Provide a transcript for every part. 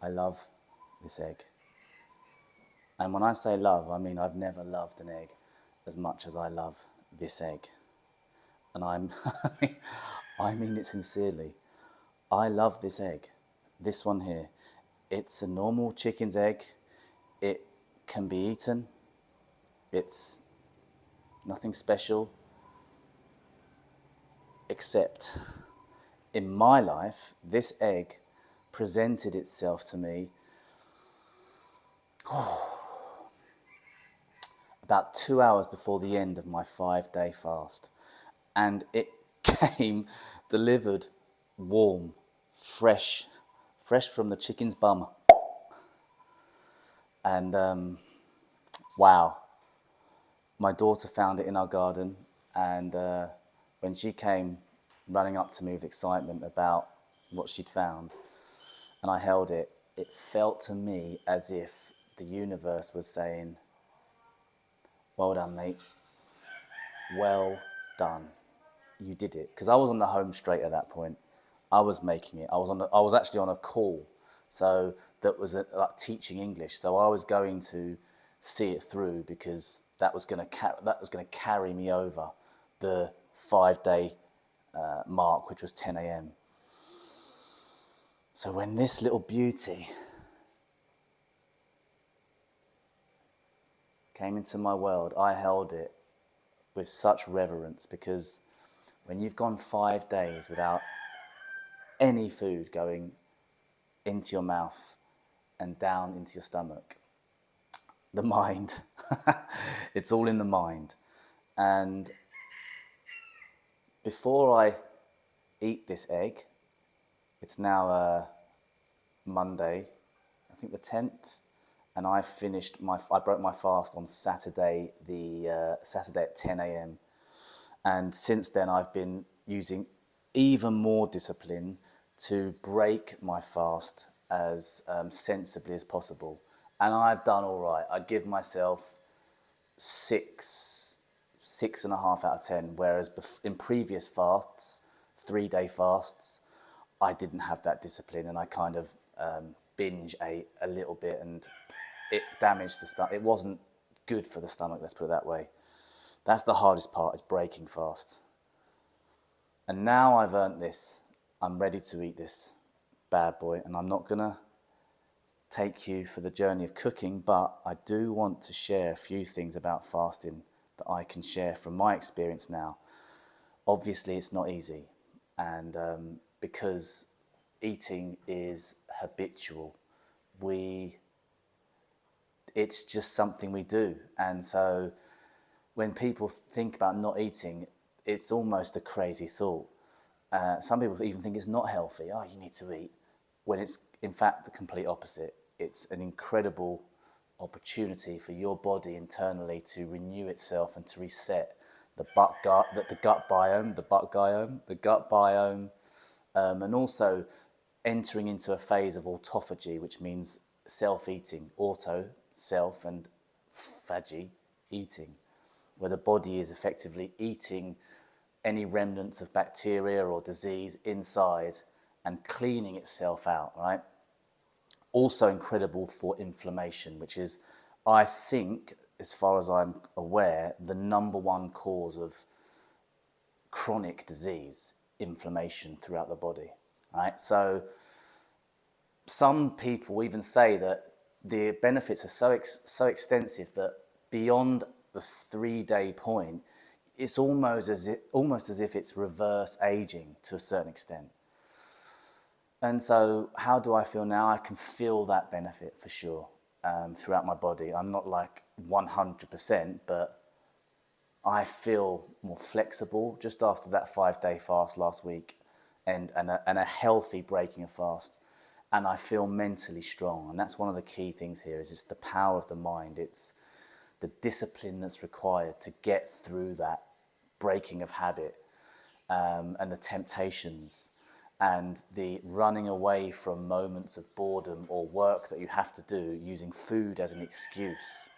I love this egg. And when I say love, I mean I've never loved an egg as much as I love this egg. And I mean it sincerely. I love this egg. This one here. It's a normal chicken's egg. It can be eaten. It's nothing special. Except in my life, this egg presented itself to me about 2 hours before the end of my 5-day fast. And it came delivered warm, fresh from the chicken's bum. And wow, my daughter found it in our garden, and when she came running up to me with excitement about what she'd found, and I held it, it felt to me as if the universe was saying, well done, mate. Well done. You did it. Because I was on the home straight at that point. I was making it. I was actually on a call, so that was like teaching English. So I was going to see it through because that was going to carry me over the 5-day mark, which was 10 a.m. So when this little beauty came into my world, I held it with such reverence, because when you've gone 5 days without any food going into your mouth and down into your stomach, the mind, it's all in the mind. And before I eat this egg, it's now Monday, I think the 10th, and I broke my fast on Saturday, Saturday at 10 a.m. And since then, I've been using even more discipline to break my fast as sensibly as possible. And I've done all right. I'd give myself 6.5 out of 10, whereas in previous fasts, 3-day fasts, I didn't have that discipline, and I kind of binge ate a little bit, and it damaged the stomach. It wasn't good for the stomach, let's put it that way. That's the hardest part, is breaking fast. And now I've earned this. I'm ready to eat this bad boy, and I'm not gonna take you for the journey of cooking, but I do want to share a few things about fasting that I can share from my experience now. Obviously, it's not easy, and because eating is habitual, it's just something we do. And so when people think about not eating, it's almost a crazy thought. Some people even think it's not healthy. Oh, you need to eat. When it's in fact the complete opposite. It's an incredible opportunity for your body internally to renew itself and to reset the gut biome, and also entering into a phase of autophagy, which means self-eating, auto, self, and phagy, eating, where the body is effectively eating any remnants of bacteria or disease inside and cleaning itself out, right? Also incredible for inflammation, which is, I think, as far as I'm aware, the number one cause of chronic disease, inflammation throughout the body, right? So some people even say that the benefits are so extensive that beyond the 3-day point, it's almost as if it's reverse aging to a certain extent. And so how do I feel now? I can feel that benefit for sure throughout my body. I'm not like 100%, but I feel more flexible just after that 5-day fast last week, and a healthy breaking of fast. And I feel mentally strong. And that's one of the key things here, is it's the power of the mind. It's the discipline that's required to get through that breaking of habit, and the temptations, and the running away from moments of boredom or work that you have to do using food as an excuse,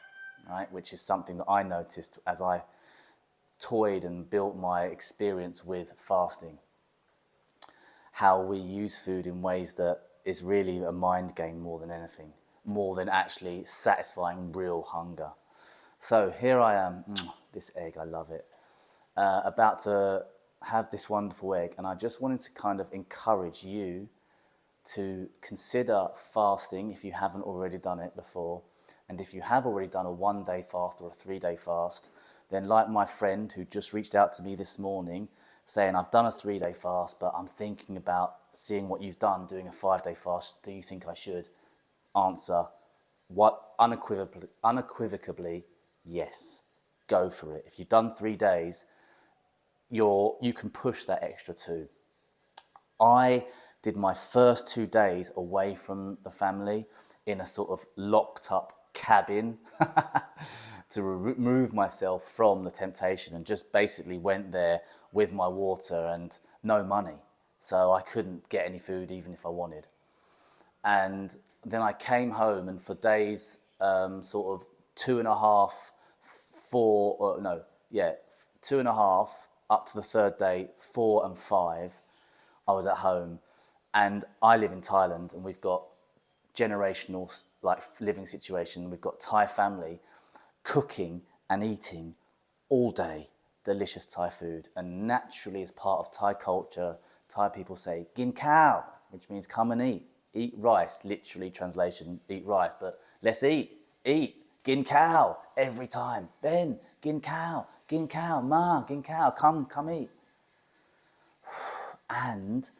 right? Which is something that I noticed as I toyed and built my experience with fasting. How we use food in ways that is really a mind game more than anything, more than actually satisfying real hunger. So here I am, this egg, I love it, about to have this wonderful egg, and I just wanted to kind of encourage you to consider fasting if you haven't already done it before. And if you have already done a 1-day fast or a 3-day fast, then like my friend who just reached out to me this morning saying, I've done a 3-day fast, but I'm thinking about seeing what you've done, doing a 5-day fast. Do you think I should? Answer, what unequivocally, yes. Go for it. If you've done 3 days, you can push that extra 2. I did my first 2 days away from the family in a sort of locked up cabin to remove myself from the temptation, and just basically went there with my water and no money. So I couldn't get any food even if I wanted. And then I came home, and for days, sort of 2.5, 4, no, yeah, 2.5 up to the 3rd day, 4 and 5, I was at home. And I live in Thailand, and we've got generational like living situation. We've got Thai family cooking and eating all day delicious Thai food. And naturally, as part of Thai culture, Thai people say "gin khao," which means come and eat rice. Literally translation, eat rice, but let's eat gin khao every time. Ben, gin khao, ma, gin khao, come eat. And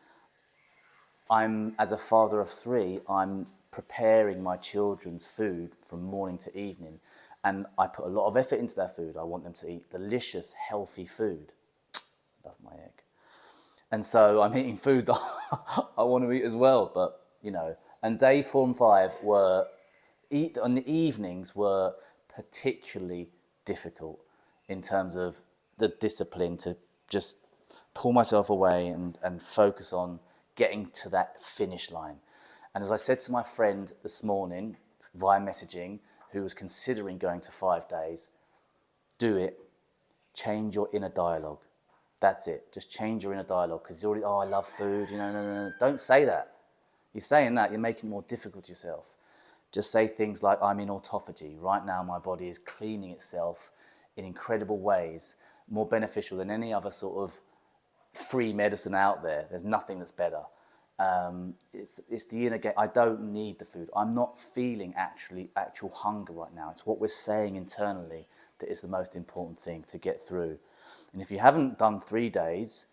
as a father of 3, I'm preparing my children's food from morning to evening. And I put a lot of effort into their food. I want them to eat delicious, healthy food. Love my egg. And so I'm eating food that I want to eat as well. But, and day 4 and 5 on the evenings were particularly difficult in terms of the discipline to just pull myself away and focus on getting to that finish line. And as I said to my friend this morning via messaging, who was considering going to 5 days, do it. Change your inner dialogue. That's it. Just change your inner dialogue, because you're already, I love food, no. Don't say that. You're saying that, you're making it more difficult to yourself. Just say things like, I'm in autophagy. Right now, my body is cleaning itself in incredible ways, more beneficial than any other sort of free medicine out there. There's nothing that's better. It's the inner game. I don't need the food. I'm not feeling actual hunger right now. It's what we're saying internally that is the most important thing to get through. And if you haven't done 3 days,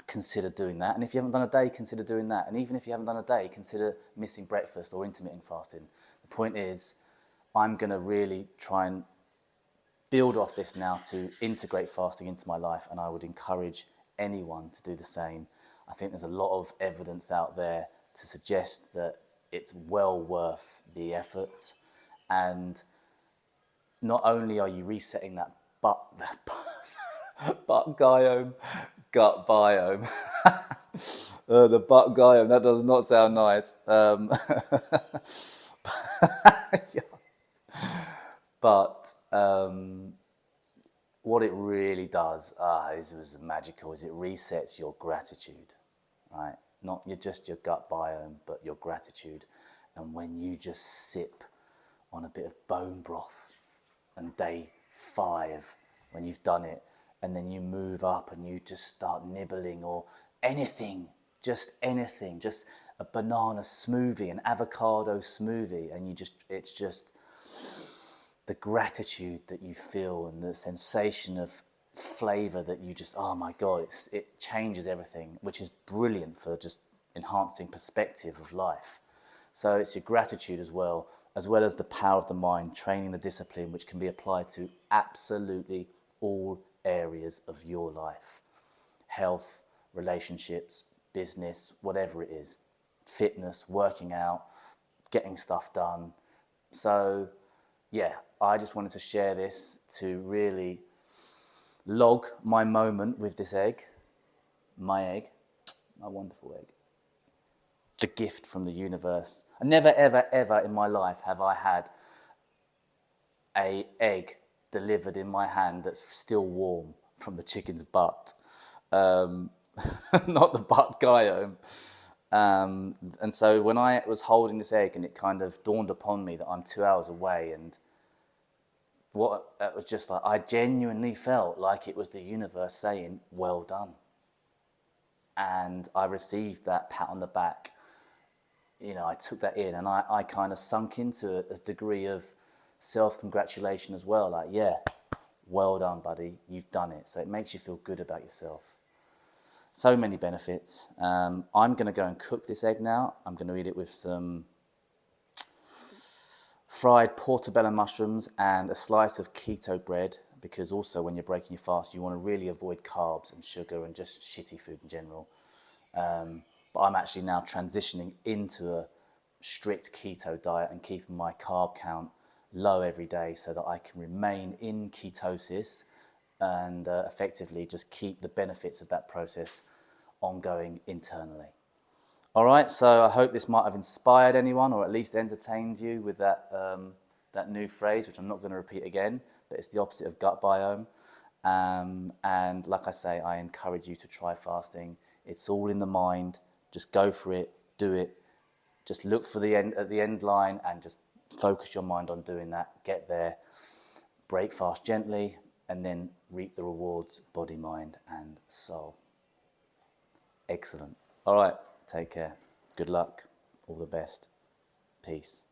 consider doing that. And if you haven't done a day, consider doing that. And even if you haven't done a day, consider missing breakfast or intermittent fasting. The point is, I'm going to really try and build off this now to integrate fasting into my life, and I would encourage anyone to do the same. I think there's a lot of evidence out there to suggest that it's well worth the effort, and not only are you resetting that gut biome, the butt biome, that does not sound nice. But what it really does, this was magical, is it resets your gratitude, right? Not just your gut biome, but your gratitude. And when you just sip on a bit of bone broth on day 5, when you've done it, and then you move up and you just start nibbling, or anything, just a banana smoothie, an avocado smoothie, and it's just the gratitude that you feel and the sensation of flavor that you just, oh my God, it changes everything, which is brilliant for just enhancing perspective of life. So it's your gratitude as well as the power of the mind, training the discipline, which can be applied to absolutely all areas of your life. Health, relationships, business, whatever it is, fitness, working out, getting stuff done. So yeah, I just wanted to share this to really log my moment with this egg, my wonderful egg, the gift from the universe. And never, ever, ever in my life have I had an egg delivered in my hand that's still warm from the chicken's butt. Not the butt biome. And so when I was holding this egg and it kind of dawned upon me that I'm 2 hours away, and what it was just like, I genuinely felt like it was the universe saying, well done. And I received that pat on the back. You know, I took that in, and I kind of sunk into a degree of self-congratulation as well. Like, yeah, well done, buddy, you've done it. So it makes you feel good about yourself. So many benefits. I'm going to go and cook this egg now. I'm going to eat it with some fried portobello mushrooms and a slice of keto bread, because also when you're breaking your fast, you want to really avoid carbs and sugar and just shitty food in general. But I'm actually now transitioning into a strict keto diet and keeping my carb count low every day so that I can remain in ketosis and effectively just keep the benefits of that process ongoing internally. All right, so I hope this might have inspired anyone, or at least entertained you with that, that new phrase, which I'm not going to repeat again, but it's the opposite of gut biome. And like I say, I encourage you to try fasting. It's all in the mind. Just go for it, do it. Just look for the end at the end line and just focus your mind on doing that. Get there, break fast gently, and then reap the rewards, body, mind, and soul. Excellent. All right, take care. Good luck. All the best. Peace.